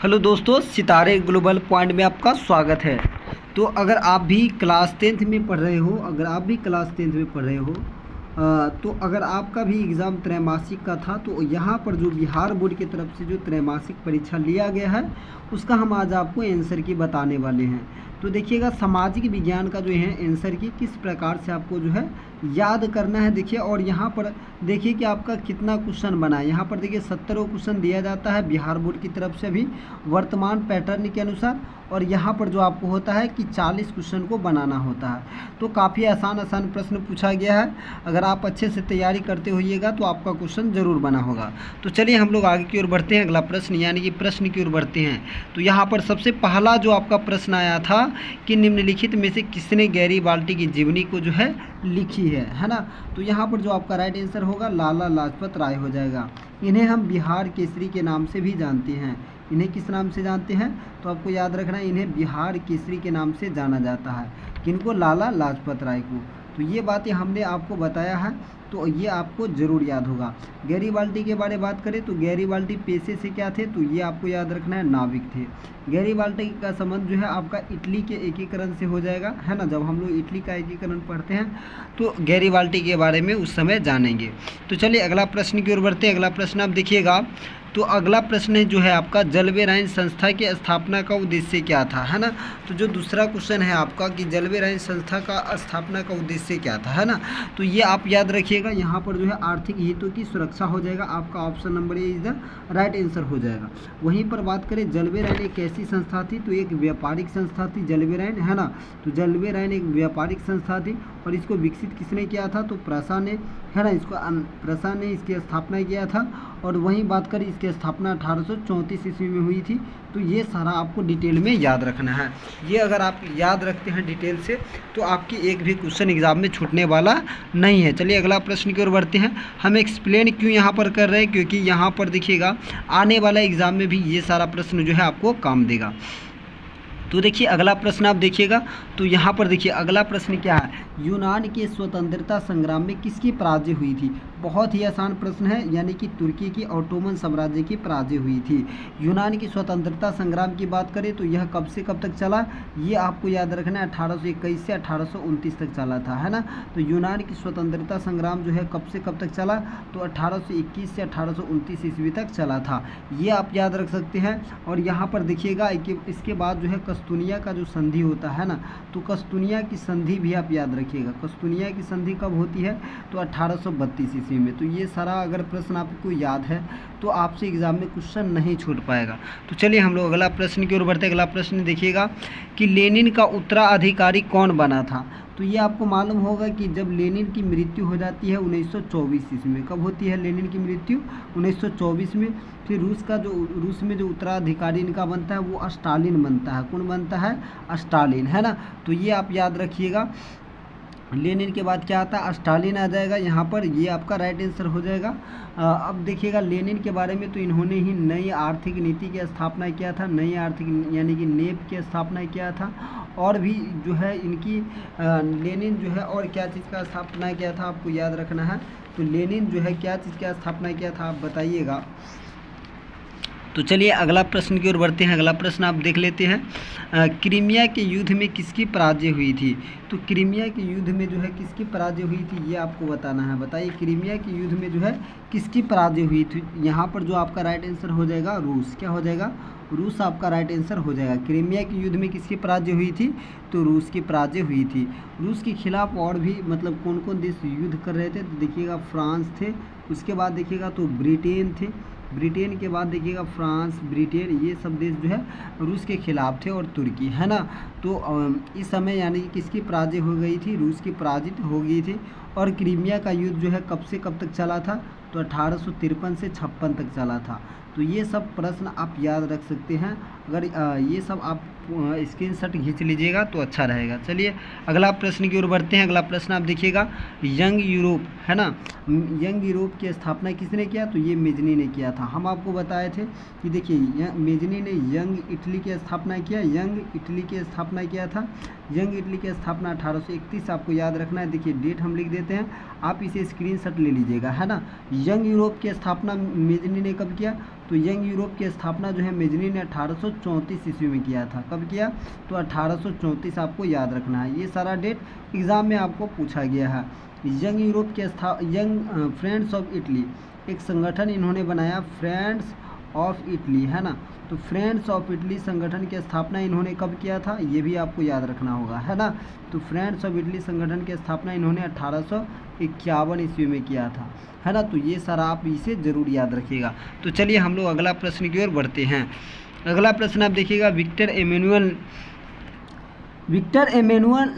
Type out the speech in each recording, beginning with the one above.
Hello दोस्तों, सितारे global point में आपका स्वागत है। तो अगर आप भी क्लास 10th में पढ़ रहे हो तो अगर आपका भी एग्ज़ाम त्रैमासिक का था तो यहाँ पर जो बिहार बोर्ड की तरफ से जो त्रैमासिक परीक्षा लिया गया है उसका हम आज आपको आंसर की बताने वाले हैं। तो देखिएगा, सामाजिक विज्ञान का जो है आंसर की किस प्रकार से आपको जो है याद करना है। देखिए, और यहाँ पर देखिए कि आपका कितना क्वेश्चन बना है। यहाँ पर देखिए 70 क्वेश्चन दिया जाता है बिहार बोर्ड की तरफ से अभी वर्तमान पैटर्न के अनुसार, और यहाँ पर जो आपको होता है कि 40 क्वेश्चन को बनाना होता है। तो काफ़ी आसान प्रश्न पूछा गया है। अगर आप अच्छे से तैयारी करते होइएगा तो आपका क्वेश्चन ज़रूर बना होगा। तो चलिए हम लोग आगे की ओर बढ़ते हैं, अगला प्रश्न यानी कि प्रश्न की ओर बढ़ते हैं। तो यहाँ पर सबसे पहला जो आपका प्रश्न आया था कि निम्नलिखित में से किसने गैरीबाल्टी की जीवनी को जो है लिखी है ना। तो यहाँ पर जो आपका राइट आंसर होगा लाला लाजपत राय हो जाएगा। इन्हें हम बिहार केसरी के नाम से भी जानते हैं। इन्हें किस नाम से जानते हैं तो आपको याद रखना है, इन्हें बिहार केसरी के नाम से जाना जाता है। किनको? लाला लाजपत राय को। तो ये बातें हमने आपको बताया है, तो ये आपको ज़रूर याद होगा। गैरीबाल्टी के बारे में बात करें तो गैरीबाल्टी पेशे से क्या थे, तो ये आपको याद रखना है, नाविक थे। गैरीबाल्टी का संबंध जो है आपका इटली के एकीकरण से हो जाएगा, है ना। जब हम लोग इटली का एकीकरण पढ़ते हैं तो गैरीबाल्टी के बारे में उस समय जानेंगे। तो चलिए अगला प्रश्न की ओर बढ़ते हैं। अगला प्रश्न आप देखिएगा, तो अगला प्रश्न जो है आपका जलबेराइन संस्था की स्थापना का उद्देश्य क्या था, है ना। तो जो दूसरा क्वेश्चन है आपका कि जलबेराइन संस्था का स्थापना का उद्देश्य क्या था, है ना। तो ये आप याद रखिएगा, यहाँ पर जो है आर्थिक हितों की सुरक्षा हो जाएगा। आपका option number A is the right answer हो जाएगा। वहीं पर बात करें जलबेराइन एक कैसी संस्था थी, तो एक व्यापारिक संस्था थी जलबेराइन, है ना। तो जलबेराइन एक व्यापारिक संस्था थी और इसको विकसित किसने किया था, तो प्रसा ने, है ना। प्रसा ने इसकी स्थापना किया था। और वहीं बात करें इसकी स्थापना 1834 ईस्वी में हुई थी। तो ये सारा आपको डिटेल में याद रखना है। ये अगर आप याद रखते हैं डिटेल से तो आपकी एक भी क्वेश्चन एग्जाम में छूटने वाला नहीं है। चलिए अगला प्रश्न की ओर बढ़ते हैं। हम एक्सप्लेन क्यों यहाँ पर कर रहे हैं, क्योंकि यहाँ पर देखिएगा आने वाला एग्ज़ाम में भी ये सारा प्रश्न जो है आपको काम देगा। तो देखिए अगला प्रश्न आप देखिएगा, तो यहाँ पर देखिए अगला प्रश्न क्या है, यूनान के स्वतंत्रता संग्राम में किसकी पराजय हुई थी। बहुत ही आसान प्रश्न है, यानी कि तुर्की की ऑटोमन साम्राज्य की पराजय हुई थी। यूनान की स्वतंत्रता संग्राम की बात करें तो यह कब से कब तक चला, ये आपको याद रखना है, 1821 से 1829 तक चला था, है ना। तो यूनान की स्वतंत्रता संग्राम जो है कब से कब तक चला, तो 1821 से 1829 ईस्वी तक चला था। ये आप याद रख सकते हैं। और यहाँ पर देखिएगा कि इसके बाद जो है कस्तूनिया का जो संधि होता है ना, तो कस्तूनिया की संधि भी आप याद रखिएगा। कस्तूनिया की संधि कब होती है, तो 1832 ईस्वी में। तो ये सारा अगर प्रश्न आपको याद है तो आपसे एग्जाम में क्वेश्चन नहीं छूट पाएगा। तो चलिए हम लोग अगला प्रश्न की ओर बढ़ते हैं। अगला प्रश्न देखिएगा कि लेनिन का उत्तराधिकारी कौन बना था। तो ये आपको मालूम होगा कि जब लेनिन की मृत्यु हो जाती है 1924 ईस्वी में। कब होती है लेनिन की मृत्यु, 1924 में। फिर रूस में जो उत्तराधिकारी इनका बनता है वो स्टालिन बनता है। कौन बनता है, स्टालिन, है ना। तो ये आप याद रखिएगा। लेनिन के बाद क्या आता है, स्टालिन आ जाएगा यहाँ पर। ये आपका राइट आंसर हो जाएगा। अब देखिएगा लेनिन के बारे में, तो इन्होंने ही नई आर्थिक नीति की स्थापना किया था, नई आर्थिक यानी कि नेप की स्थापना किया था। और भी जो है इनकी लेनिन जो है और क्या चीज़ का स्थापना किया था आपको याद रखना है। तो लेनिन जो है क्या चीज़ का स्थापना किया था आप बताइएगा। तो चलिए अगला प्रश्न की ओर बढ़ते हैं। अगला प्रश्न आप देख लेते हैं, क्रीमिया के युद्ध में किसकी पराजय हुई थी। तो क्रीमिया के युद्ध में जो है किसकी पराजय हुई थी ये आपको बताना है। बताइए क्रीमिया के युद्ध में जो है किसकी पराजय हुई थी। यहाँ पर जो आपका राइट आंसर हो जाएगा रूस। क्या हो जाएगा, रूस आपका राइट आंसर हो जाएगा। क्रीमिया के युद्ध में किसकी पराजय हुई थी, तो रूस की पराजय हुई थी। रूस के खिलाफ और भी मतलब कौन कौन देश युद्ध कर रहे थे, तो देखिएगा फ्रांस थे, उसके बाद देखिएगा तो ब्रिटेन थे, ब्रिटेन के बाद देखिएगा फ्रांस, ब्रिटेन, ये सब देश जो है रूस के खिलाफ थे, और तुर्की, है ना। तो इस समय यानी कि किसकी पराजय हो गई थी, रूस की पराजित हो गई थी। और क्रीमिया का युद्ध जो है कब से कब तक चला था, तो 1853 से 56 तक चला था। तो ये सब प्रश्न आप याद रख सकते हैं। अगर ये सब आप स्क्रीनशॉट खींच लीजिएगा तो अच्छा रहेगा। चलिए अगला प्रश्न की ओर बढ़ते हैं। अगला प्रश्न आप देखिएगा, यंग यूरोप, है ना, यंग यूरोप की स्थापना किसने किया, तो ये मेजनी ने किया था। हम आपको बताए थे कि देखिए मेजनी ने यंग इटली की स्थापना किया, यंग इटली की स्थापना किया था। यंग इटली की स्थापना 1831 आपको याद रखना है। देखिए डेट हम लिख देते हैं, आप इसे स्क्रीनशॉट ले लीजिएगा, है ना। यंग यूरोप की स्थापना मेजनी ने कब किया, तो यंग यूरोप की स्थापना जो है मेजनी ने 1834 ईस्वी में किया था। कब किया? तो 1834 आपको याद रखना है। ये सारा डेट एग्ज़ाम में आपको पूछा गया है। यंग यूरोप के यंग फ्रेंड्स ऑफ इटली, एक संगठन इन्होंने बनाया, फ्रेंड्स ऑफ इटली, है ना। तो फ्रेंड्स ऑफ इटली संगठन की स्थापना इन्होंने कब किया था? ये भी आपको याद रखना होगा, है ना। तो फ्रेंड्स ऑफ इटली संगठन की स्थापना इन्होंने 1851 ईस्वी में किया था, है ना। तो ये सारा आप इसे ज़रूर याद रखिएगा। तो चलिए हम लोग अगला प्रश्न की ओर बढ़ते हैं। अगला प्रश्न आप देखिएगा, विक्टर एमेनुअल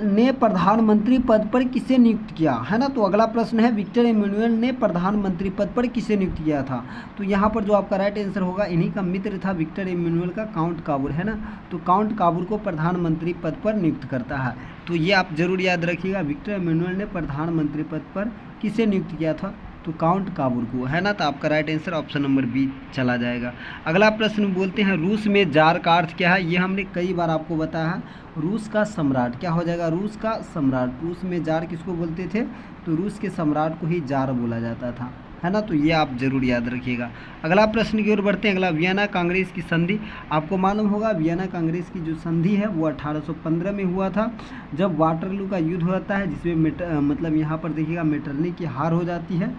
ने प्रधानमंत्री पद पर किसे नियुक्त किया, है ना। तो अगला प्रश्न है, विक्टर एमेनुअल ने प्रधानमंत्री पद पर किसे नियुक्त किया था? तो यहाँ पर जो आपका राइट आंसर होगा, इन्हीं का मित्र था विक्टर एमेनुअल का काउंट काबूर, है ना। तो काउंट काबूर को प्रधानमंत्री पद पर नियुक्त करता है। तो ये आप जरूर याद रखिएगा, विक्टर एमेनुअल ने प्रधानमंत्री पद पर किसे नियुक्त किया था? तो काउंट काबूर को, है ना। तो आपका right answer option number B चला जाएगा। अगला प्रश्न बोलते हैं, रूस में जार का अर्थ क्या है? ये हमने कई बार आपको बताया है, रूस का सम्राट। क्या हो जाएगा? रूस का सम्राट। रूस में जार किसको बोलते थे? तो रूस के सम्राट को ही जार बोला जाता था, है ना। तो ये आप जरूर याद रखिएगा। अगला प्रश्न की ओर बढ़ते हैं। अगला, वियना कांग्रेस की संधि। आपको मालूम होगा वियना कांग्रेस की जो संधि है वो 1815 में हुआ था, जब वाटरलू का युद्ध होता है, जिसमें मतलब यहाँ पर देखिएगा मेटरनी की हार हो जाती है।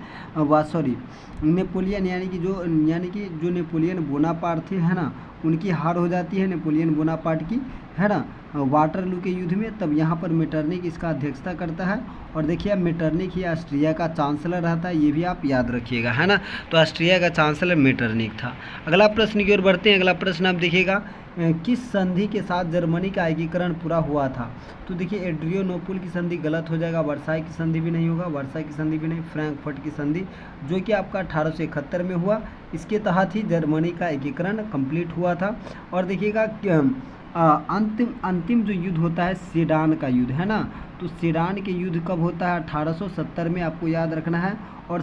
नेपोलियन यानी कि जो नेपोलियन बोनापार्ट थे, है ना, उनकी हार हो जाती है नेपोलियन बोनापार्ट की, है ना, वाटरलू के युद्ध में। तब यहाँ पर मेटरनिक इसका अध्यक्षता करता है। और देखिए अब मेटरनिक ही ऑस्ट्रिया का चांसलर रहता है, ये भी आप याद रखिएगा, है ना। तो ऑस्ट्रिया का चांसलर मेटरनिक था। अगला प्रश्न की ओर बढ़ते हैं। अगला प्रश्न आप देखिएगा, किस संधि के साथ जर्मनी का एकीकरण पूरा हुआ था? तो देखिए एड्रियानोपल की संधि गलत हो जाएगा, वर्साई की संधि भी नहीं होगा, वर्साई की संधि भी नहीं, फ्रैंकफर्ट की संधि, जो कि आपका 1871 में हुआ। इसके तहत ही जर्मनी का एकीकरण कंप्लीट हुआ था। और देखिएगा अंतिम जो युद्ध होता है सेडान का युद्ध, है ना। तो सेडान के युद्ध कब होता है? 1870 में, आपको याद रखना है। और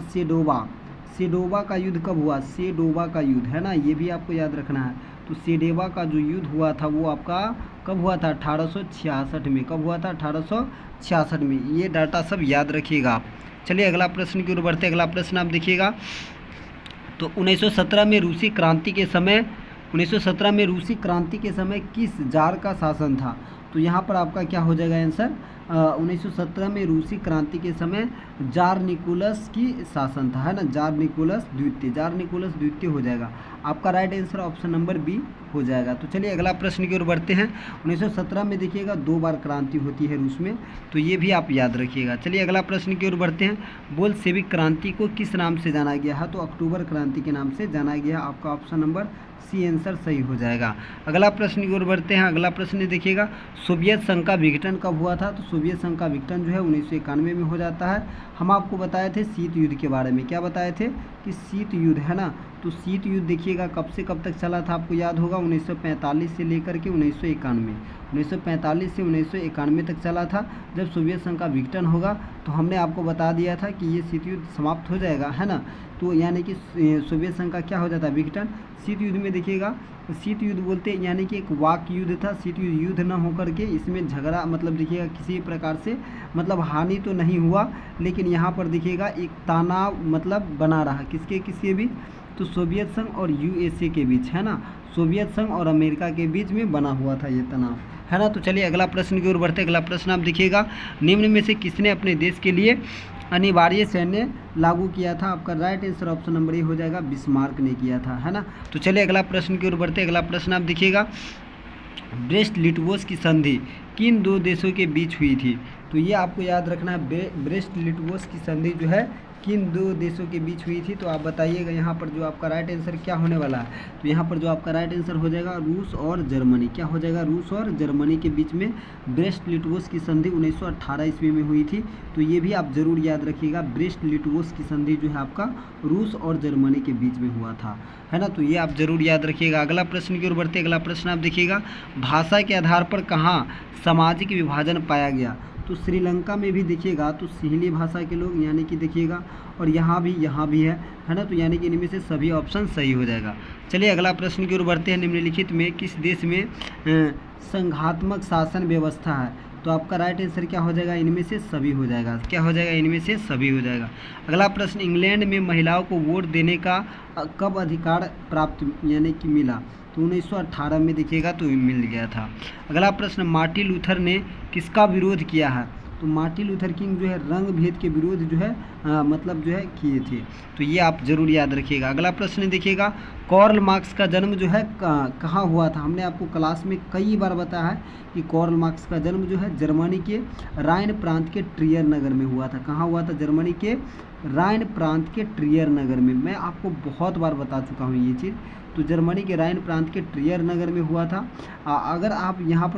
सेडोवा का युद्ध कब हुआ? सेडोवा का युद्ध, है ना, ये भी आपको याद रखना है। तो सेडोवा का जो युद्ध हुआ था वो आपका कब हुआ था? 1866 में। कब हुआ था? 1866 में। ये डाटा सब याद रखिएगा आप। चलिए अगला प्रश्न की ओर बढ़ते हैं। अगला प्रश्न आप देखिएगा, तो 1917 में रूसी क्रांति के समय 1917 में रूसी क्रांति के समय किस जार का शासन था? तो यहाँ पर आपका क्या हो जाएगा आंसर? 1917 में रूसी क्रांति के समय जार निकोलस की शासन था, है ना, जार निकोलस द्वितीय हो जाएगा। आपका right answer option number B हो जाएगा। तो चलिए अगला प्रश्न की ओर बढ़ते हैं। 1917 में देखिएगा 2 बार क्रांति होती है रूस में, तो ये भी आप याद रखिएगा। चलिए अगला प्रश्न की ओर बढ़ते हैं। बोल्शेविक क्रांति को किस नाम से जाना गया है? तो अक्टूबर क्रांति के नाम से जाना गया। आपका ऑप्शन नंबर सी आंसर सही हो जाएगा। अगला प्रश्न की ओर बढ़ते हैं। अगला प्रश्न देखिएगा, सोवियत संघ का विघटन कब हुआ था? तो सोवियत संघ का विघटन जो है 1991 में हो जाता है। हम आपको बताए थे शीत युद्ध के बारे में। क्या बताए थे? कि शीत युद्ध, है ना। तो शीत युद्ध देखिएगा कब से कब तक चला था, आपको याद होगा 1945 से लेकर के 1991। 1945 से 1991 तक चला था। जब सोवियत संघ का विघटन होगा तो हमने आपको बता दिया था कि ये शीत युद्ध समाप्त हो जाएगा, है ना। तो यानी कि सोवियत संघ का क्या हो जाता है? विघटन। शीत युद्ध में देखिएगा, शीत युद्ध बोलते हैं यानी कि एक वाक युद्ध था। शीत युद्ध न होकर के इसमें झगड़ा, मतलब देखिएगा किसी प्रकार से मतलब हानि तो नहीं हुआ, लेकिन यहाँ पर देखिएगा एक तनाव मतलब बना रहा। किसके बीच? तो सोवियत संघ और यूएसए के बीच, है ना। सोवियत संघ और अमेरिका के बीच में बना हुआ था ये तनाव, है ना। तो चलिए अगला प्रश्न की ओर बढ़ते हैं। अगला प्रश्न आप देखिएगा, निम्न में से किसने अपने देश के लिए अनिवार्य सैन्य लागू किया था? आपका right answer option number A हो जाएगा, बिस्मार्क ने किया था, है ना। तो चलिए अगला प्रश्न की ओर बढ़ते हैं। अगला प्रश्न आप देखिएगा, ब्रेस्ट लिटवोस की संधि किन 2 देशों के बीच हुई थी? तो ये आपको याद रखना है, ब्रेस्ट लिटवोस की संधि जो है किन 2 देशों के बीच हुई थी? तो आप बताइएगा यहाँ पर जो आपका राइट आंसर क्या होने वाला है। तो यहाँ पर जो आपका राइट आंसर हो जाएगा रूस और जर्मनी। क्या हो जाएगा? रूस और जर्मनी के बीच में ब्रेस्ट लिटवोस की संधि 1918 ईस्वी में हुई थी। तो ये भी आप जरूर याद रखिएगा, ब्रेस्ट लिटवोस की संधि जो है आपका रूस और जर्मनी के बीच में हुआ था, है ना। तो ये आप जरूर याद रखिएगा। अगला प्रश्न की ओर बढ़ते। अगला प्रश्न आप देखिएगा, भाषा के आधार पर कहाँ सामाजिक विभाजन पाया गया? तो श्रीलंका में भी देखिएगा तो सिंहली भाषा के लोग यानी कि देखिएगा, और यहाँ भी है ना। तो यानी कि इनमें से सभी ऑप्शन सही हो जाएगा। चलिए अगला प्रश्न की ओर बढ़ते हैं। निम्नलिखित में किस देश में संघात्मक शासन व्यवस्था है? तो आपका राइट आंसर क्या हो जाएगा, इनमें से सभी हो जाएगा। क्या हो जाएगा, इनमें से सभी हो जाएगा। अगला प्रश्न, इंग्लैंड में महिलाओं को वोट देने का कब अधिकार प्राप्त यानी कि मिला, तो 1918 में देखिएगा तो मिल गया था। अगला प्रश्न, मार्टिन लूथर ने किसका विरोध किया है, तो मार्टिन लूथर किंग जो है रंग भेद के विरोध जो है मतलब जो है किए थे, तो ये आप जरूर याद रखिएगा। अगला प्रश्न देखिएगा, कार्ल मार्क्स का जन्म जो है कहाँ हुआ था। हमने आपको क्लास में कई बार बताया है कि कार्ल मार्क्स का जन्म जो है जर्मनी के राइन प्रांत के ट्रियर नगर में हुआ था। कहाँ हुआ था, जर्मनी के राइन प्रांत के ट्रियर नगर में। मैं आपको बहुत बार बता चुका हूँ ये चीज़, तो जर्मनी के राइन प्रांत के ट्रियर नगर में हुआ था। अगर आप यहाँ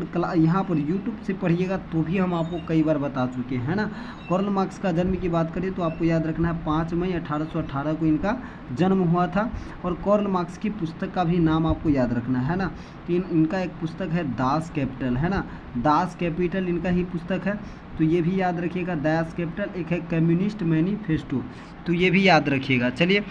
पर यूट्यूब से पढ़िएगा तो भी हम आपको कई बार बता चुके हैं ना। कार्ल मार्क्स का जन्म की बात करें तो आपको याद रखना है 5 मई 1818 को इनका जन्म हुआ था। और कार्ल मार्क्स की पुस्तक का भी नाम आपको याद रखना है ना, तो इनका एक पुस्तक है दास कैपिटल, है ना, दास कैपिटल इनका ही पुस्तक है, तो ये भी याद रखिएगा दास कैपिटल। एक है कम्युनिस्ट मैनिफेस्टो, तो ये भी याद रखिएगा। चलिए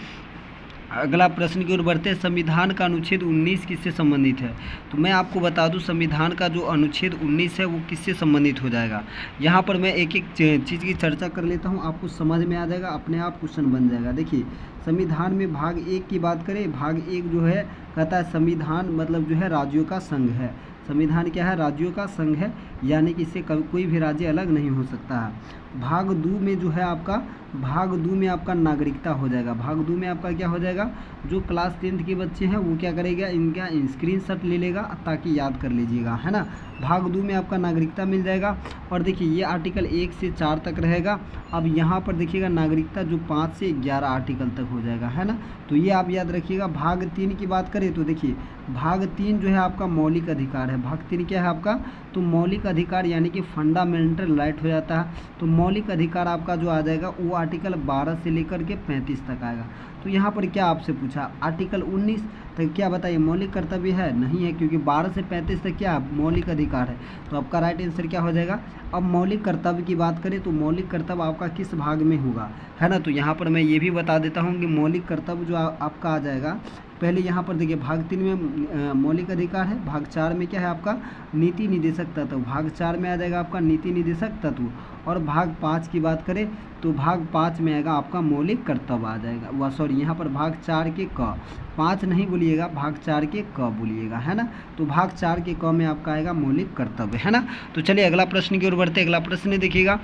अगला प्रश्न की ओर बढ़ते हैं, संविधान का अनुच्छेद 19 किससे संबंधित है, तो मैं आपको बता दूं संविधान का जो अनुच्छेद 19 है वो किससे संबंधित हो जाएगा। यहाँ पर मैं एक एक चीज़ की चर्चा कर लेता हूँ, आपको समझ में आ जाएगा, अपने आप क्वेश्चन बन जाएगा। देखिए संविधान में भाग 1 की बात करें, भाग 1 जो है कहता है संविधान मतलब जो है राज्यों का संघ है। संविधान क्या है, राज्यों का संघ है, यानी कि इससे कोई भी राज्य अलग नहीं हो सकता है। भाग 2 में जो है आपका, भाग 2 में आपका नागरिकता हो जाएगा। भाग 2 में आपका क्या हो जाएगा, जो क्लास 10th के बच्चे हैं वो क्या करेगा, इनका स्क्रीनशॉट ले लेगा ताकि याद कर लीजिएगा, है ना। भाग 2 में आपका नागरिकता मिल जाएगा। और देखिए ये आर्टिकल 1 से 4 तक रहेगा। अब यहाँ पर देखिएगा नागरिकता जो 5 से 11 आर्टिकल तक हो जाएगा, है ना, तो ये आप याद रखिएगा। भाग 3 की बात करें तो देखिए भाग 3 जो है आपका मौलिक अधिकार है। भाग 3 क्या है आपका, तो मौलिक अधिकार यानी कि फंडामेंटल राइट हो जाता है। तो मौलिक अधिकार आपका जो आ जाएगा वो आर्टिकल 12 से लेकर के 35 तक आएगा। तो यहाँ पर क्या आपसे पूछा, आर्टिकल 19 तक क्या बताइए मौलिक कर्तव्य है, नहीं है, क्योंकि 12 से 35 तक क्या मौलिक अधिकार है। तो आपका राइट आंसर क्या हो जाएगा। अब मौलिक कर्तव्य की बात करें तो मौलिक कर्तव्य आपका किस भाग में होगा, है ना, तो यहाँ पर मैं ये भी बता देता हूँ कि मौलिक कर्तव्य जो आपका आ जाएगा, पहले यहाँ पर देखिए भाग 3 में मौलिक अधिकार है, भाग 4 में क्या है आपका नीति निदेशक तत्व, भाग 4 में आ जाएगा आपका नीति निदेशक तत्व। और भाग 5 की बात करें तो भाग 5 में आएगा आपका मौलिक कर्तव्य आ जाएगा, वह सॉरी यहाँ पर भाग 4 के क, 5 नहीं बोलिएगा, भाग 4 के क बोलिएगा, है ना। तो भाग 4 के क में आपका आएगा मौलिक कर्तव्य, है ना। तो चलिए अगला प्रश्न की ओर बढ़ते। अगला प्रश्न देखिएगा,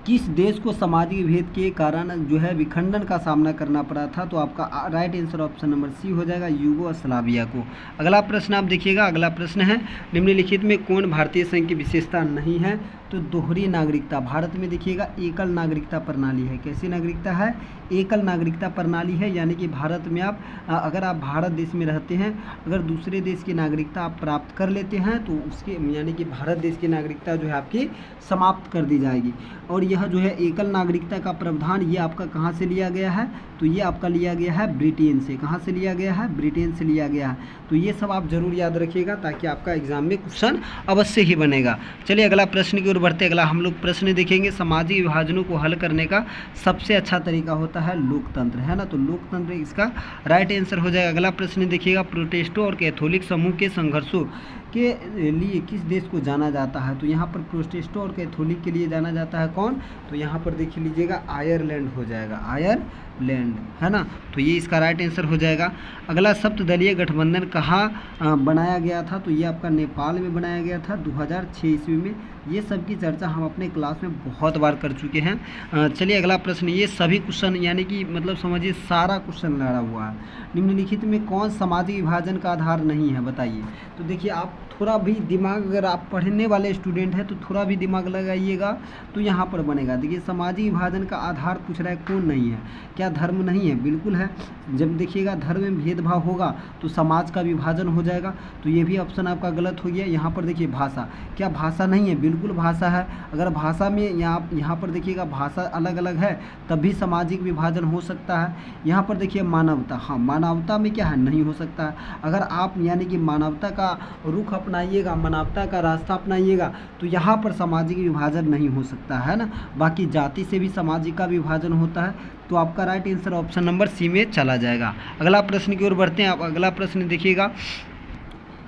किस देश को सामाजिक भेद के कारण जो है विखंडन का सामना करना पड़ा था, तो आपका right answer option number C हो जाएगा, यूगोस्लाविया को। अगला प्रश्न आप देखिएगा, अगला प्रश्न है, निम्नलिखित में कौन भारतीय संघ की विशेषता नहीं है, तो दोहरी नागरिकता। भारत में देखिएगा एकल नागरिकता प्रणाली है। कैसी नागरिकता है, एकल नागरिकता प्रणाली है, यानी कि भारत में आप अगर आप भारत देश में रहते हैं, अगर दूसरे देश की नागरिकता आप प्राप्त कर लेते हैं तो उसके यानी कि भारत देश की नागरिकता जो है आपकी समाप्त कर दी जाएगी। और यह जो है एकल नागरिकता का प्रावधान ये आपका कहाँ से लिया गया है, तो ये आपका लिया गया है ब्रिटेन से। कहाँ से लिया गया है, ब्रिटेन से लिया गया है। तो ये सब आप जरूर याद रखिएगा ताकि आपका एग्जाम में क्वेश्चन अवश्य ही बनेगा। चलिए अगला प्रश्न की ओर बढ़ते। अगला हम लोग प्रश्न देखेंगे, सामाजिक विभाजनों को हल करने का सबसे अच्छा तरीका होता है लोकतंत्र, है ना, तो लोकतंत्र इसका राइट आंसर हो जाएगा। अगला प्रश्न देखिएगा, प्रोटेस्टों और कैथोलिक समूह के संघर्षों के लिए किस देश को जाना जाता है, तो यहाँ पर प्रोटेस्टों और कैथोलिक के लिए जाना जाता है कौन, तो यहाँ पर देख लीजिएगा आयरलैंड हो जाएगा, आयरलैंड, है ना, तो ये इसका राइट आंसर हो जाएगा। अगला सप्तदलीय गठबंधन कहाँ बनाया गया था, तो ये आपका नेपाल में बनाया गया था 2006 ईस्वी में। ये सब की चर्चा हम अपने क्लास में बहुत बार कर चुके हैं। चलिए अगला प्रश्न, ये सभी क्वेश्चन यानी कि मतलब समझिए सारा क्वेश्चन लड़ा हुआ है। निम्नलिखित में कौन सामाजिक विभाजन का आधार नहीं है, बताइए। तो देखिए आप थोड़ा भी दिमाग, अगर आप पढ़ने वाले स्टूडेंट हैं तो थोड़ा भी दिमाग लगाइएगा तो यहाँ पर बनेगा। देखिए सामाजिक विभाजन का आधार पूछ रहा है कौन नहीं है, क्या धर्म नहीं है, बिल्कुल है। जब देखिएगा धर्म में भेदभाव होगा तो समाज का विभाजन हो जाएगा, तो ये भी ऑप्शन आपका गलत हो गया। यहाँ पर देखिए भाषा, क्या भाषा नहीं है, बिल्कुल भाषा है। अगर भाषा में यहाँ पर देखिएगा भाषा अलग अलग है तब भी सामाजिक विभाजन हो सकता है। यहाँ पर देखिए मानवता, हाँ मानवता में क्या है, नहीं हो सकता है। अगर आप यानी कि मानवता का रुख अपनाइएगा, मानवता का रास्ता अपनाइएगा तो यहाँ पर सामाजिक विभाजन नहीं हो सकता है ना। बाकी जाति से भी सामाजिक का विभाजन होता है, तो आपका right answer option number C में चला जाएगा। अगला प्रश्न की ओर बढ़ते हैं आप। अगला प्रश्न देखिएगा,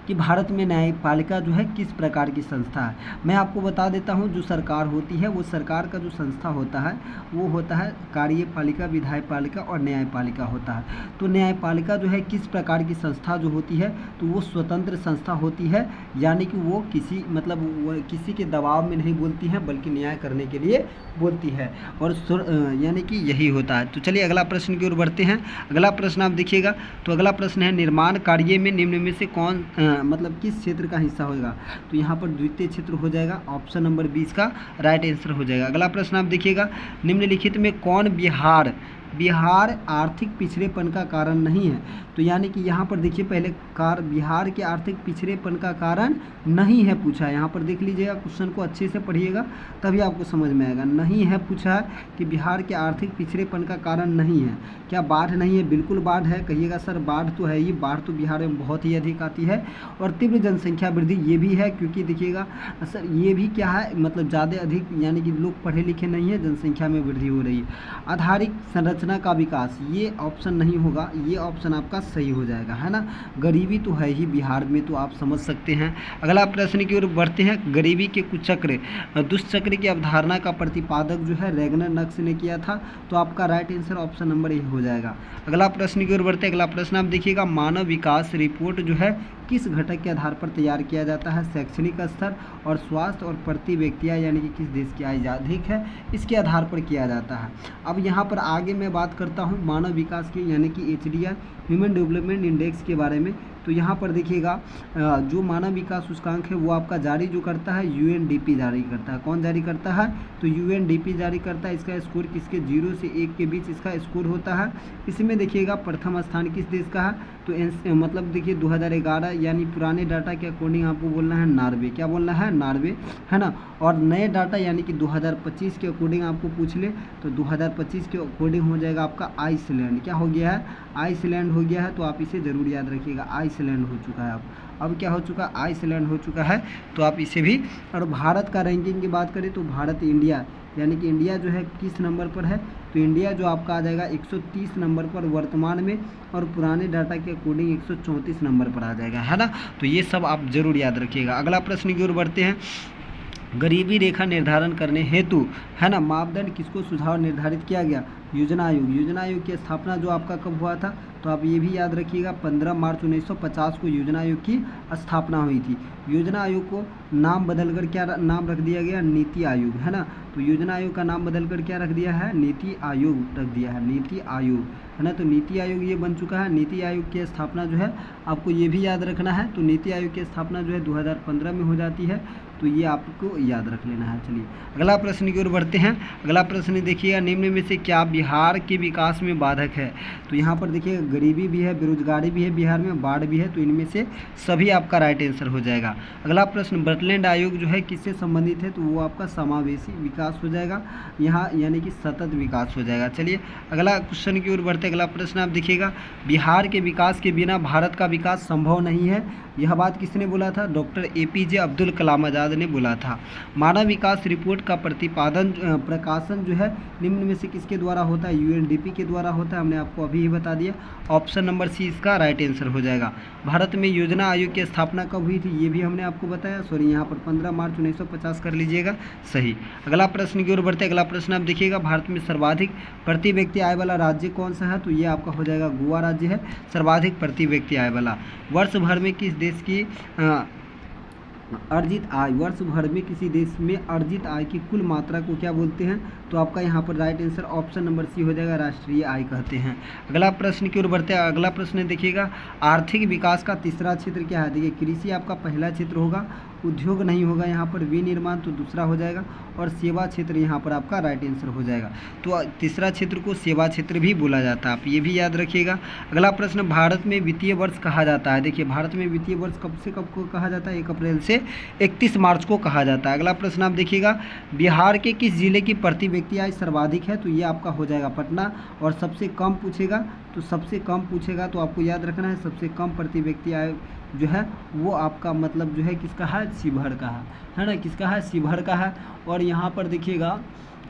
कि भारत में न्यायपालिका जो है किस प्रकार की संस्था है। मैं आपको बता देता हूँ, जो सरकार होती है वो सरकार का जो संस्था होता है वो होता है कार्यपालिका, विधायपालिका और न्यायपालिका होता है। तो न्यायपालिका जो है किस प्रकार की संस्था जो होती है, तो वो स्वतंत्र संस्था होती है, यानी कि वो किसी मतलब वो किसी के दबाव में नहीं बोलती है बल्कि न्याय करने के लिए बोलती है, और यानी कि यही होता है। तो चलिए अगला प्रश्न की ओर बढ़ते हैं। अगला प्रश्न आप देखिएगा, तो अगला प्रश्न है निर्माण कार्य में निम्न में से कौन मतलब किस क्षेत्र का हिस्सा होगा। तो यहाँ पर द्वितीय क्षेत्र हो जाएगा, ऑप्शन नंबर 20 का राइट आंसर हो जाएगा। अगला प्रश्न आप देखिएगा, निम्नलिखित में कौन बिहार आर्थिक पिछड़ेपन का कारण नहीं है। तो यानी कि यहाँ पर देखिए पहले बिहार के आर्थिक पिछड़ेपन का कारण नहीं है पूछा है। यहाँ पर देख लीजिएगा, क्वेश्चन को अच्छे से पढ़िएगा तभी आपको समझ में आएगा। नहीं है पूछा है कि बिहार के आर्थिक पिछड़ेपन का कारण नहीं है। क्या बाढ़ नहीं है? बिल्कुल बाढ़ है। कहिएगा सर बाढ़ तो है ही, बाढ़ तो बिहार में बहुत ही अधिक आती है। और तीव्र जनसंख्या वृद्धि ये भी है, क्योंकि देखिएगा सर ये भी क्या है, मतलब ज़्यादा अधिक यानी कि लोग पढ़े लिखे नहीं है, जनसंख्या में वृद्धि हो रही है। आधारिक संरचना का विकास, ये ऑप्शन नहीं होगा, ये ऑप्शन आपका सही हो जाएगा, है ना। गरीबी तो है ही बिहार में, तो आप समझ सकते हैं। अगला प्रश्न की ओर बढ़ते हैं। गरीबी के कुचक्र दुष्चक्र की अवधारणा का प्रतिपादक जो है रैगनर नक्श ने किया था। तो आपका right answer option number A हो जाएगा। अगला प्रश्न की ओर बढ़ते हैं। अगला प्रश्न आप देखिएगा, मानव विकास रिपोर्ट जो है किस घटक के आधार पर तैयार किया जाता है। शैक्षणिक स्तर और स्वास्थ्य और प्रति व्यक्तियाँ यानी कि किस देश की आय अधिक है, इसके आधार पर किया जाता है। अब यहाँ पर आगे मैं बात करता हूँ मानव विकास की यानी कि HDI ह्यूमन डेवलपमेंट इंडेक्स के बारे में। तो यहाँ पर देखिएगा जो मानव विकास सूचकांक है वो आपका जारी जो करता है UNDP जारी करता है। कौन जारी करता है? तो UNDP जारी करता है। इसका स्कोर किसके 0 से 1 के बीच इसका स्कोर होता है। इसमें देखिएगा प्रथम स्थान किस देश का है, तो मतलब देखिए 2011 यानी पुराने डाटा के अकॉर्डिंग आपको बोलना है नॉर्वे। क्या बोलना है? नॉर्वे, है ना। और नए डाटा यानी कि 2025 के अकॉर्डिंग आपको पूछ ले तो 2025 के अकॉर्डिंग हो जाएगा आपका आइसलैंड। क्या हो गया है? आइसलैंड हो गया है। तो आप इसे ज़रूर याद रखिएगा, आइसलैंड हो चुका है अब क्या हो चुका है? आइसलैंड हो चुका है। तो आप इसे भी। और भारत का रैंकिंग की बात करें तो भारत इंडिया यानी कि इंडिया जो है किस नंबर पर है, तो इंडिया जो आपका आ जाएगा 130 नंबर पर वर्तमान में, और पुराने डाटा के अकॉर्डिंग 134 नंबर पर आ जाएगा, है ना। तो ये सब आप जरूर याद रखिएगा। अगला प्रश्न की ओर बढ़ते हैं। गरीबी रेखा निर्धारण करने हेतु, है ना, मापदंड किसको सुझाव निर्धारित किया गया? योजना आयोग। योजना आयोग की स्थापना जो आपका कब हुआ था, तो आप ये भी याद रखिएगा 15 मार्च 1950 को योजना आयोग की स्थापना हुई थी। योजना आयोग को नाम बदलकर क्या नाम रख दिया गया? नीति आयोग, है ना। तो योजना आयोग का नाम बदलकर क्या रख दिया है? नीति आयोग रख दिया है, नीति आयोग, है ना। तो नीति आयोग ये बन चुका है। नीति आयोग की स्थापना जो है आपको ये भी याद रखना है। तो नीति आयोग की स्थापना जो है 2015 में हो जाती है। तो ये आपको याद रख लेना है। चलिए अगला प्रश्न की ओर बढ़ते हैं। अगला प्रश्न देखिएगा, निम्न में से क्या बिहार के विकास में बाधक है? तो यहाँ पर देखिएगा गरीबी भी है, बेरोजगारी भी है बिहार में, बाढ़ भी है। तो इनमें से सभी आपका राइट आंसर हो जाएगा। अगला प्रश्न, बर्टलैंड आयोग जो है किससे संबंधित है? तो वो आपका समावेशी विकास हो जाएगा यहाँ, यानी कि सतत विकास हो जाएगा। चलिए अगला क्वेश्चन की ओर बढ़ते। अगला प्रश्न आप देखिएगा, बिहार के विकास के बिना भारत का विकास संभव नहीं है। यह बात किसने बोला था? डॉक्टर APJ अब्दुल कलाम आज़ाद ने बोला था। मानव विकास रिपोर्ट का प्रकाशन जो है निम्न में से किसके द्वारा होता है? UNDP के द्वारा होता है। हमने आपको अभी ही बता दिया। ऑप्शन नंबर सी इसका राइट आंसर हो जाएगा। भारत में योजना आयोग की स्थापना कब हुई थी? ये भी हमने आपको बताया। सॉरी, यहाँ पर 15 मार्च 1950 कर लीजिएगा, सही। अगला प्रश्न की ओर बढ़ते। अगला प्रश्न आप देखिएगा, भारत में सर्वाधिक प्रति व्यक्ति आय वाला राज्य कौन सा है? तो ये आपका हो जाएगा गोवा राज्य है, सर्वाधिक प्रति व्यक्ति आय वाला। वर्ष भर में किस देश की अर्जित आय, वर्ष भर में किसी देश में अर्जित आय की कुल मात्रा को क्या बोलते हैं? तो आपका यहाँ पर right answer option number C हो जाएगा, राष्ट्रीय आय कहते हैं। अगला प्रश्न की ओर बढ़ते हैं। अगला प्रश्न देखिएगा, आर्थिक विकास का तीसरा क्षेत्र क्या है? देखिए कृषि आपका पहला क्षेत्र होगा, उद्योग नहीं होगा यहाँ पर, विनिर्माण तो दूसरा हो जाएगा, और सेवा क्षेत्र यहाँ पर आपका राइट आंसर हो जाएगा। तो तीसरा क्षेत्र को सेवा क्षेत्र भी बोला जाता है, आप ये भी याद रखिएगा। अगला प्रश्न, भारत में वित्तीय वर्ष कहा जाता है? देखिए भारत में वित्तीय वर्ष कब से कब को कहा जाता है? 1 अप्रैल से 31 मार्च को कहा जाता है। अगला प्रश्न आप देखिएगा, बिहार के किस जिले की प्रति व्यक्ति आय सर्वाधिक है? तो ये आपका हो जाएगा पटना। और सबसे कम पूछेगा तो सबसे कम पूछेगा तो आपको याद रखना है सबसे कम प्रति व्यक्ति आय जो है वो आपका मतलब जो है किसका है? शिवहर का है ना। किसका है? शिवहर का है। और यहाँ पर देखिएगा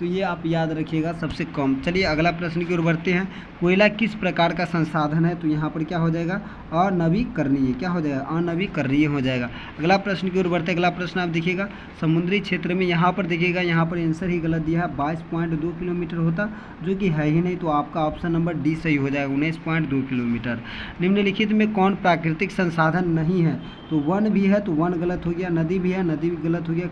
तो ये आप याद रखिएगा सबसे कम। चलिए अगला प्रश्न की ओर बढ़ते हैं। कोयला किस प्रकार का संसाधन है? तो यहाँ पर क्या हो जाएगा? अनवीकरणीय। क्या हो जाएगा? अनवीकरणीय हो जाएगा। अगला प्रश्न की ओर बढ़ते हैं। अगला प्रश्न आप देखिएगा, समुद्री क्षेत्र में, यहाँ पर देखिएगा, यहाँ पर आंसर ही गलत दिया है, 22.2 किलोमीटर होता, जो कि है ही नहीं, तो आपका ऑप्शन नंबर डी सही हो जाएगा, 19.2 किलोमीटर। निम्नलिखित में कौन प्राकृतिक संसाधन नहीं है? तो वन भी है, तो वन गलत हो गया, नदी भी है, नदी भी गलत हो गया,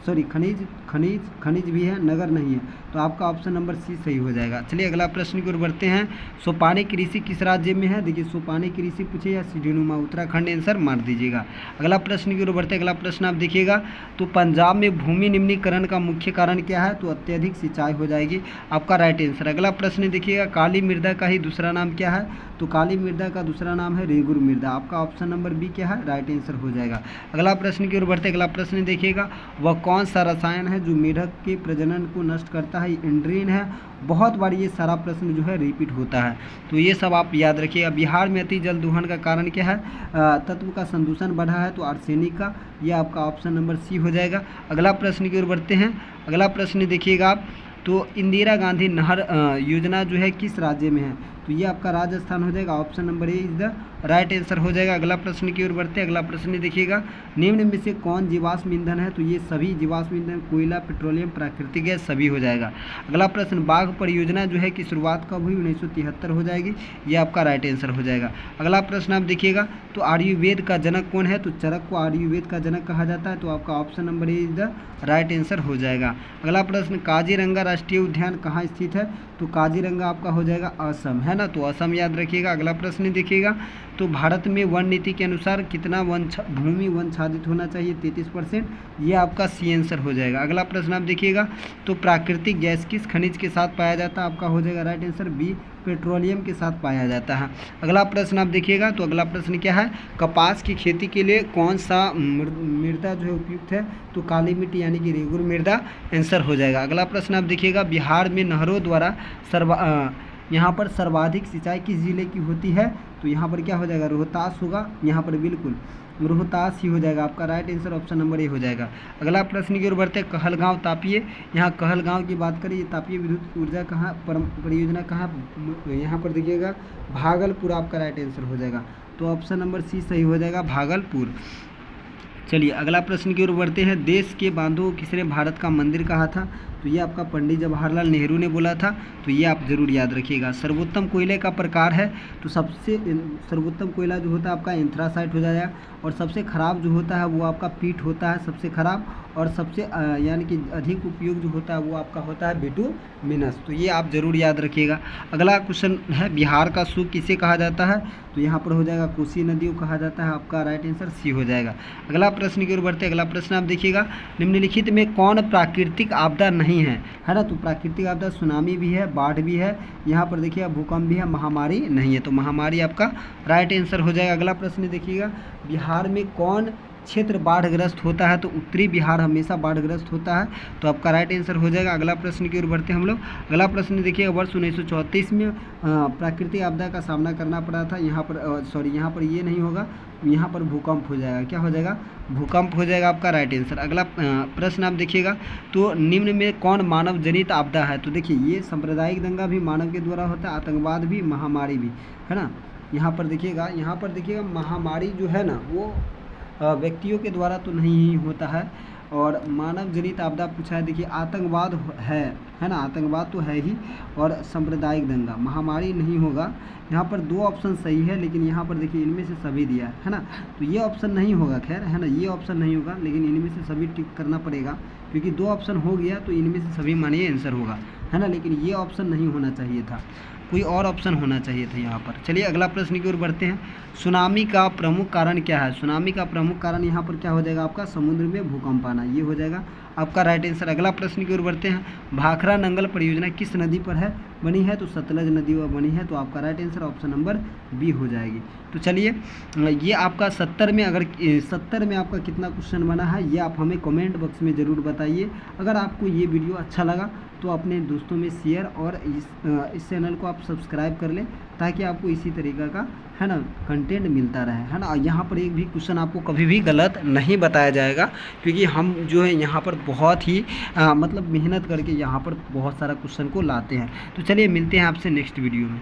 खनिज भी है, नगर नहीं है, तो आपका ऑप्शन नंबर सी सही हो जाएगा। चलिए अगला प्रश्न की ओर बढ़ते हैं। सोपानी कृषि किस राज्य में है? देखिए सोपानी कृषि पूछे या सीढ़ीनुमा, उत्तराखंड आंसर मार दीजिएगा। अगला प्रश्न की ओर बढ़ते हैं। अगला प्रश्न आप देखिएगा, तो पंजाब में भूमि निम्नीकरण का मुख्य कारण क्या है? तो अत्यधिक सिंचाई हो जाएगी, आपका राइट आंसर। अगला प्रश्न देखिएगा, काली मृदा का ही दूसरा नाम क्या है? तो काली मृदा का दूसरा नाम है रेगुर मृदा, आपका ऑप्शन नंबर बी क्या है? राइट आंसर हो जाएगा। अगला प्रश्न की ओर बढ़ते हैं। अगला प्रश्न देखिएगा, वह कौन सा रसायन है जो मेढक के प्रजनन को नष्ट करता है? इंड्रीन है। बहुत बार ये सारा प्रश्न जो है रिपीट होता है, तो ये सब आप याद रखिएगा। बिहार में अति जल दोहन का कारण क्या है? तत्व का संदूषण बढ़ा है, तो आर्सेनिक का, ये आपका ऑप्शन नंबर सी हो जाएगा। अगला प्रश्न की ओर बढ़ते हैं। अगला प्रश्न देखिएगा आप, तो इंदिरा गांधी नहर योजना जो है किस राज्य में है? तो ये आपका राजस्थान हो जाएगा, option number A is the right answer हो जाएगा। अगला प्रश्न की ओर बढ़ते हैं। अगला प्रश्न देखिएगा, निम्न में से कौन जीवाश्म ईंधन है? तो ये सभी जीवाश्म ईंधन, कोयला, पेट्रोलियम, प्राकृतिक गैस सभी हो जाएगा। अगला प्रश्न, बाघ परियोजना जो है की शुरुआत कब हुई? 1973 हो जाएगी, ये आपका राइट आंसर हो जाएगा। अगला प्रश्न आप देखिएगा, तो आयुर्वेद का जनक कौन है? तो चरक को आयुर्वेद का जनक कहा जाता है, तो आपका option number A is the right answer हो जाएगा। अगला प्रश्न, काजीरंगा राष्ट्रीय उद्यान कहाँ स्थित है? तो काजीरंगा आपका हो जाएगा असम, है ना, तो असम याद रखिएगा। अगला प्रश्न देखिएगा, तो भारत में वन नीति के अनुसार कितना भूमि वनच्छादित होना चाहिए? 33%, ये आपका सी आंसर हो जाएगा। अगला प्रश्न आप देखिएगा, तो प्राकृतिक गैस किस खनिज के साथ पाया जाता है? आपका हो जाएगा राइट आंसर बी, पेट्रोलियम के साथ पाया जाता है। अगला प्रश्न आप देखिएगा, तो अगला प्रश्न क्या है? कपास की खेती के लिए कौन सा मृदा जो है उपयुक्त है? तो काली मिट्टी यानी कि रेगुर मृदा आंसर हो जाएगा। अगला प्रश्न आप देखिएगा, बिहार में नहरों द्वारा यहाँ पर सर्वाधिक सिंचाई किस जिले की होती है? तो यहाँ पर क्या हो जाएगा? रोहतास होगा, यहाँ पर बिल्कुल रोहतास ही हो जाएगा, आपका right answer option number A हो जाएगा। अगला प्रश्न की ओर बढ़ते हैं। कहलगांव तापीय, यहाँ कहलगांव की बात करिए, तापीय विद्युत ऊर्जा कहाँ परियोजना कहाँ? यहाँ पर देखिएगा भागलपुर, आपका राइट आंसर हो जाएगा, तो ऑप्शन नंबर सी सही हो जाएगा, भागलपुर। चलिए अगला प्रश्न की ओर बढ़ते हैं। देश के बांधों को किसने भारत का मंदिर कहा था? तो ये आपका पंडित जवाहरलाल नेहरू ने बोला था, तो ये आप जरूर याद रखिएगा। सर्वोत्तम कोयले का प्रकार है, तो सबसे सर्वोत्तम कोयला जो होता है आपका एंथ्रासाइट हो जाएगा, और सबसे ख़राब जो होता है वो आपका पीट होता है सबसे ख़राब, और सबसे यानी कि अधिक उपयोग जो होता है वो आपका होता है बिटुमिनस, तो ये आप जरूर याद रखिएगा। अगला क्वेश्चन है, बिहार का सूख किसे कहा जाता है? तो यहाँ पर हो जाएगा कोसी नदी को कहा जाता है, आपका राइट आंसर सी हो जाएगा। अगला प्रश्न की ओर बढ़ते हैं। अगला प्रश्न आप देखिएगा, निम्नलिखित में कौन प्राकृतिक आपदा नहीं है ना? तो प्राकृतिक आपदा सुनामी भी है, बाढ़ भी है, यहाँ पर देखिएगा भूकंप भी है, महामारी नहीं है, तो महामारी आपका राइट आंसर हो जाएगा। अगला प्रश्न देखिएगा, बिहार में कौन क्षेत्र बाढ़ग्रस्त होता है? तो उत्तरी बिहार हमेशा बाढ़ग्रस्त होता है, तो आपका राइट आंसर हो जाएगा। अगला प्रश्न की ओर बढ़ते हैं हम लोग। अगला प्रश्न देखिएगा, वर्ष 1934 में प्राकृतिक आपदा का सामना करना पड़ा था, यहाँ पर यहाँ पर ये नहीं होगा, यहाँ पर भूकंप हो जाएगा, क्या हो जाएगा? भूकंप हो जाएगा, आपका राइट आंसर। अगला प्रश्न आप देखिएगा, तो निम्न में कौन मानव जनित आपदा है? तो देखिए ये सांप्रदायिक दंगा भी मानव के द्वारा होता है, आतंकवाद भी, महामारी भी, है ना। यहाँ पर देखिएगा महामारी जो है ना वो व्यक्तियों के द्वारा तो नहीं ही होता है, और मानव जनित आपदा पूछा है, देखिए आतंकवाद है ना, आतंकवाद तो है ही, और सांप्रदायिक दंगा, महामारी नहीं होगा। यहाँ पर दो ऑप्शन सही है, लेकिन यहाँ पर देखिए इनमें से सभी दिया है ना, तो ये ऑप्शन नहीं होगा, खैर है ना, ये ऑप्शन नहीं होगा, लेकिन इनमें से सभी टिक करना पड़ेगा, क्योंकि दो ऑप्शन हो गया तो इनमें से सभी मानिए आंसर होगा, है ना, लेकिन ये ऑप्शन नहीं होना चाहिए था, कोई और ऑप्शन होना चाहिए था यहाँ पर। चलिए अगला प्रश्न की ओर बढ़ते हैं। सुनामी का प्रमुख कारण क्या है? सुनामी का प्रमुख कारण यहाँ पर क्या हो जाएगा? आपका समुद्र में भूकंप आना, ये हो जाएगा आपका राइट आंसर। अगला प्रश्न की ओर बढ़ते हैं। भाखड़ा नंगल परियोजना किस नदी पर है बनी है? तो सतलज नदी पर बनी है, तो आपका right answer option number B हो जाएगी। तो चलिए ये आपका 70 में आपका कितना क्वेश्चन बना है ये आप हमें कमेंट बॉक्स में ज़रूर बताइए। अगर आपको ये वीडियो अच्छा लगा तो अपने दोस्तों में शेयर और इस चैनल को आप सब्सक्राइब कर लें, ताकि आपको इसी तरीक़े का है ना कंटेंट मिलता रहे, है ना। यहाँ पर एक भी क्वेश्चन आपको कभी भी गलत नहीं बताया जाएगा, क्योंकि हम जो है यहाँ पर बहुत ही मतलब मेहनत करके यहाँ पर बहुत सारा क्वेश्चन को लाते हैं। तो चलिए मिलते हैं आपसे नेक्स्ट वीडियो में।